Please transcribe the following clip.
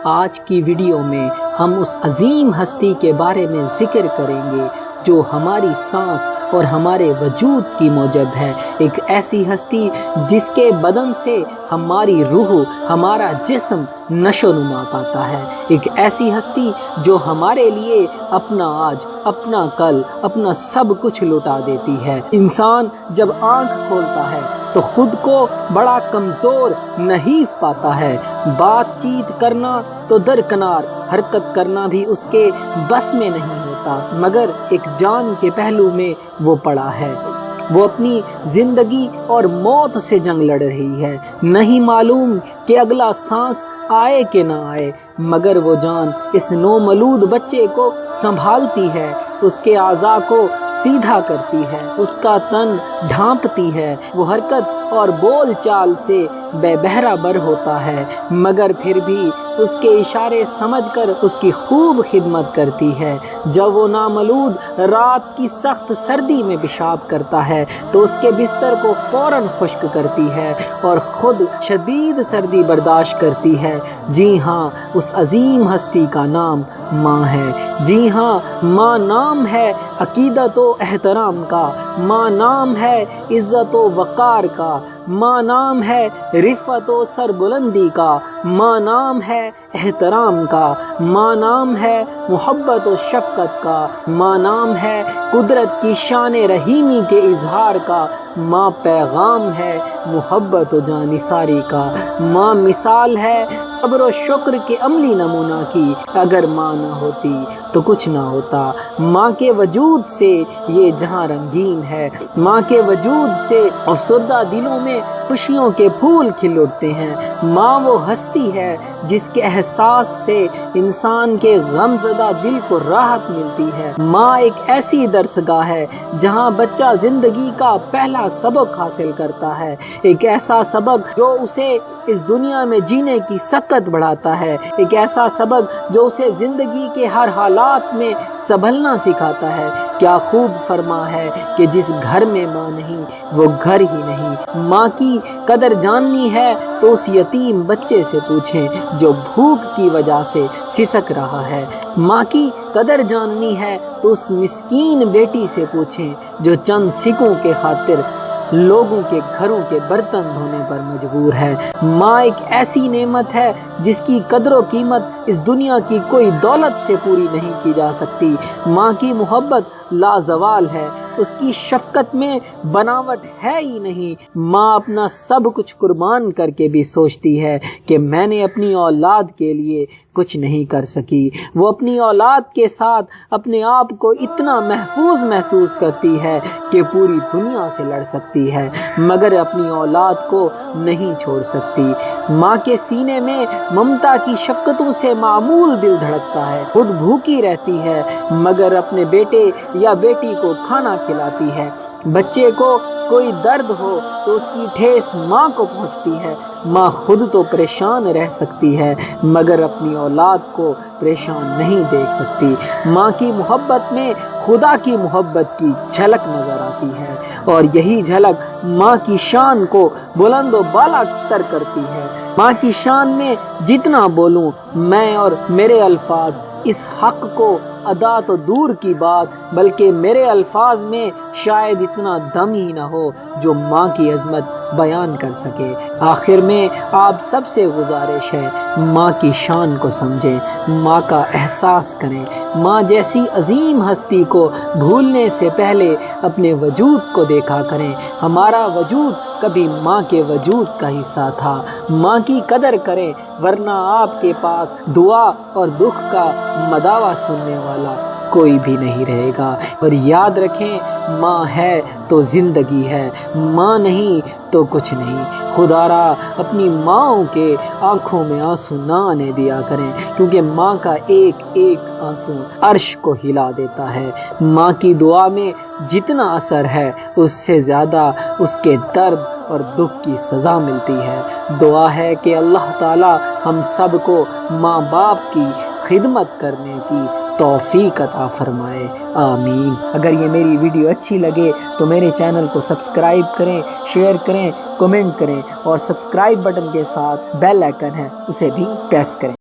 آج کی ویڈیو میں ہم اس عظیم ہستی کے بارے میں ذکر کریں گے جو ہماری سانس اور ہمارے وجود کی موجب ہے، ایک ایسی ہستی جس کے بدن سے ہماری روح، ہمارا جسم نشو نما پاتا ہے، ایک ایسی ہستی جو ہمارے لیے اپنا آج، اپنا کل، اپنا سب کچھ لٹا دیتی ہے۔ انسان جب آنکھ کھولتا ہے تو خود کو بڑا کمزور، نحیف پاتا ہے، بات چیت کرنا تو درکنار، حرکت کرنا بھی اس کے بس میں نہیں ہوتا، مگر ایک جان کے پہلو میں وہ پڑا ہے۔ وہ اپنی زندگی اور موت سے جنگ لڑ رہی ہے، نہیں معلوم کہ اگلا سانس آئے کہ نہ آئے، مگر وہ جان اس نومولود بچے کو سنبھالتی ہے، اس کے اعضاء کو سیدھا کرتی ہے، اس کا تن ڈھانپتی ہے، وہ حرکت اور بول چال سے بے بہرہ بر ہوتا ہے، مگر پھر بھی اس کے اشارے سمجھ کر اس کی خوب خدمت کرتی ہے۔ جب وہ نامولود رات کی سخت سردی میں پیشاب کرتا ہے تو اس کے بستر کو فوراً خشک کرتی ہے اور خود شدید سردی برداشت کرتی ہے۔ جی ہاں، اس عظیم ہستی کا نام ماں ہے۔ جی ہاں، ماں نام ہے عقیدت و احترام کا، ماں نام ہے عزت و وقار کا، ماں نام ہے رفعت و سربلندی کا، ماں نام ہے احترام کا، ماں نام ہے محبت و شفقت کا، ماں نام ہے قدرت کی شان رحیمی کے اظہار کا، ماں پیغام ہے محبت و جانثاری کا، ماں مثال ہے صبر و شکر کے عملی نمونہ کی۔ اگر ماں نہ ہوتی تو کچھ نہ ہوتا۔ ماں کے وجود سے یہ جہاں رنگین ہے، ماں کے وجود سے افسردہ دلوں میں خوشیوں کے پھول کھل اٹھتے ہیں۔ ماں وہ ہستی ہے جس کے احساس سے انسان کے غم زدہ دل کو راحت ملتی ہے۔ ماں ایک ایسی درسگاہ ہے جہاں بچہ زندگی کا پہلا سبق حاصل کرتا ہے، ایک ایسا سبق جو اسے اس دنیا میں جینے کی سکت بڑھاتا ہے، ایک ایسا سبق جو اسے زندگی کے ہر حالات میں سنبھلنا سکھاتا ہے۔ کیا خوب فرما ہے کہ جس گھر میں ماں نہیں وہ گھر ہی نہیں۔ ماں کی قدر جاننی ہے تو اس یتیم بچے سے پوچھیں جو بھوک کی وجہ سے سسک رہا ہے۔ ماں کی قدر جاننی ہے تو اس مسکین بیٹی سے پوچھیں جو چند سکوں کے خاطر لوگوں کے گھروں کے برتن دھونے پر مجبور ہے۔ ماں ایک ایسی نعمت ہے جس کی قدر و قیمت اس دنیا کی کوئی دولت سے پوری نہیں کی جا سکتی۔ ماں کی محبت لازوال ہے، اس کی شفقت میں بناوٹ ہے ہی نہیں۔ ماں اپنا سب کچھ قربان کر کے بھی سوچتی ہے کہ میں نے اپنی اولاد کے لیے کچھ نہیں کر سکی۔ وہ اپنی اولاد کے ساتھ اپنے آپ کو اتنا محفوظ محسوس کرتی ہے کہ پوری دنیا سے لڑ سکتی ہے، مگر اپنی اولاد کو نہیں چھوڑ سکتی۔ ماں کے سینے میں ممتا کی شفقتوں سے معمول دل دھڑکتا ہے، خود بھوکی رہتی ہے مگر اپنے بیٹے یا بیٹی کو کھانا کھلاتی ہے۔ بچے کو کوئی درد ہو تو اس کی ٹھیس ماں کو پہنچتی ہے۔ ماں خود تو پریشان رہ سکتی ہے مگر اپنی اولاد کو پریشان نہیں دیکھ سکتی۔ ماں کی محبت میں خدا کی محبت کی جھلک نظر آتی ہے اور یہی جھلک ماں کی شان کو بلند و بالا تر کرتی ہے۔ ماں کی شان میں جتنا بولوں میں اور میرے الفاظ اس حق کو ادا تو دور کی بات، بلکہ میرے الفاظ میں شاید اتنا دم ہی نہ ہو جو ماں کی عظمت بیان کر سکے۔ آخر میں آپ سب سے گزارش ہے، ماں کی شان کو سمجھیں، ماں کا احساس کریں، ماں جیسی عظیم ہستی کو بھولنے سے پہلے اپنے وجود کو دیکھا کریں۔ ہمارا وجود کبھی ماں کے وجود کا حصہ تھا۔ ماں کی قدر کریں ورنہ آپ کے پاس دعا اور دکھ کا مداوا سننے والا کوئی بھی نہیں رہے گا۔ اور یاد رکھیں، ماں ہے تو زندگی ہے، ماں نہیں تو کچھ نہیں۔ خدا را اپنی ماں کے آنکھوں میں آنسو نہ آنے دیا کریں، کیونکہ ماں کا ایک ایک آنسو عرش کو ہلا دیتا ہے۔ ماں کی دعا میں جتنا اثر ہے اس سے زیادہ اس کے درد اور دکھ کی سزا ملتی ہے۔ دعا ہے کہ اللہ تعالی ہم سب کو ماں باپ کی خدمت کرنے کی توفیق عطا فرمائے، آمین۔ اگر یہ میری ویڈیو اچھی لگے تو میرے چینل کو سبسکرائب کریں، شیئر کریں، کمنٹ کریں اور سبسکرائب بٹن کے ساتھ بیل آئکن ہے اسے بھی پریس کریں۔